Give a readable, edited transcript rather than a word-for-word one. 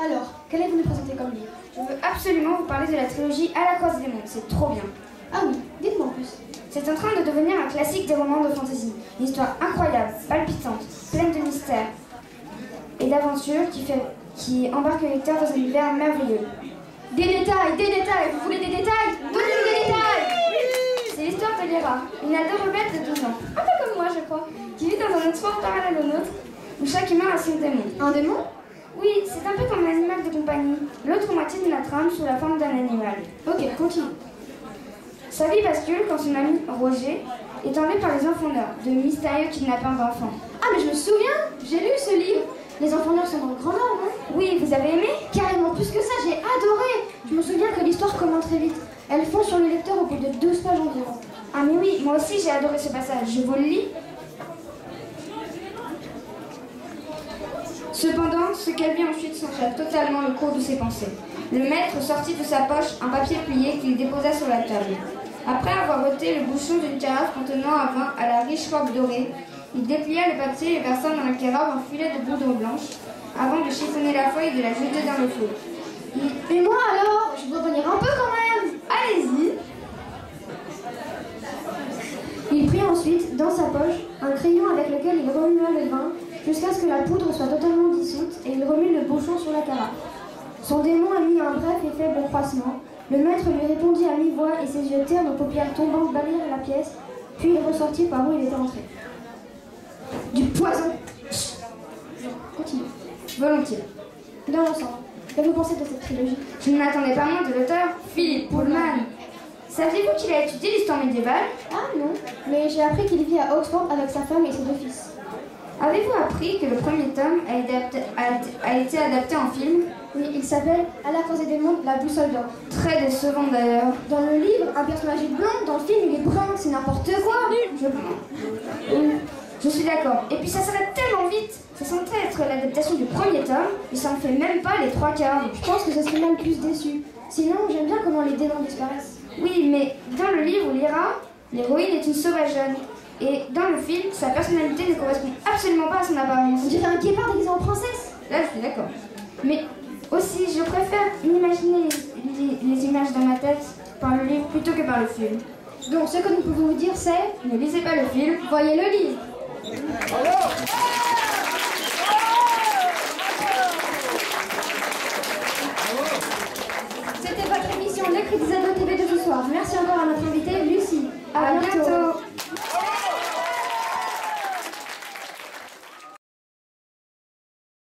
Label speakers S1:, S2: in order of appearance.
S1: Alors, qu'allez-vous nous présenter comme livre?
S2: Je veux absolument vous parler de la trilogie À la croisée des mondes, c'est trop bien.
S1: Ah oui, dites-moi en plus.
S2: C'est en train de devenir un classique des romans de fantasy. Une histoire incroyable, palpitante, pleine de mystères et d'aventures qui embarque le lecteur dans un univers merveilleux.
S1: Des détails, vous voulez des détails? Donnez-nous des détails!
S2: C'est l'histoire de Lyra, une ado rebelle de 12 ans, un peu comme moi je crois, qui vit dans un autre parallèle au nôtre, où chaque humain a son démon.
S1: Un démon?
S2: Oui, c'est un peu comme un animal de compagnie, l'autre moitié de la trame sous la forme d'un animal.
S1: Ok, continue.
S2: Sa vie bascule quand son ami Roger est enlevé par les enfants-neurs, de mystérieux kidnappeurs d'enfants.
S1: Ah mais je me souviens, j'ai lu ce livre. Les enfants-neurs sont dans le grand nord, non?
S2: Oui, vous avez aimé?
S1: Carrément plus que ça, j'ai adoré. Je me souviens que l'histoire commence très vite. Elle fond sur le lecteur au bout de 12 pages environ.
S2: Ah mais oui, moi aussi j'ai adoré ce passage, je vous le lis. Cependant, ce qu'elle vit ensuite s'enchaîne totalement le cours de ses pensées. Le maître sortit de sa poche un papier plié qu'il déposa sur la table. Après avoir ôté le bouchon d'une carafe contenant un vin à la riche robe dorée, il déplia le papier et versa dans la carafe un filet de poudre blanche, avant de chiffonner la feuille et de la jeter dans le feu.
S1: Mais moi alors, je dois venir un peu quand même.
S2: Allez-y!
S1: Il prit ensuite, dans sa poche, un crayon avec lequel il remua le vin, jusqu'à ce que la poudre soit totalement dissoute, et il remit le bouchon sur la carafe. Son démon émit un bref et faible croissement. Le maître lui répondit à mi-voix et ses yeux ternes aux paupières tombantes balayèrent la pièce, puis il ressortit par où il était entré. Du poison! Continue.
S2: Volontiers.
S1: Dans l'ensemble, que vous pensez de cette trilogie?
S2: Je ne m'attendais pas moins de l'auteur, Philippe Pullman. Saviez-vous qu'il a étudié l'histoire médiévale?
S1: Ah non, mais j'ai appris qu'il vit à Oxford avec sa femme et ses 2 fils.
S2: Avez-vous appris que le premier tome a été adapté en film?
S1: Oui, il s'appelle À la croisée des mondes, la boussole d'or.
S2: Très décevant d'ailleurs.
S1: Dans le livre, un personnage est blond, dans le film, il est brun, c'est n'importe quoi.
S2: Je suis d'accord. Et puis ça s'arrête tellement vite. C'est censé être l'adaptation du premier tome, et ça ne fait même pas les 3/4.
S1: Je pense que ce serait même plus déçu. Sinon, j'aime bien comment les démons disparaissent.
S2: Oui, mais dans le livre, Lyra, l'héroïne est une sauvage jeune. Et dans le film, sa personnalité ne correspond absolument pas à son apparence.
S1: On dirait un guépard déguisé en princesse.
S2: Là, je suis d'accord. Mais aussi, je préfère m'imaginer les images dans ma tête par le livre plutôt que par le film.
S1: Donc, ce que nous pouvons vous dire, c'est...
S2: Ne lisez pas le film,
S1: voyez le livre.
S2: Bravo.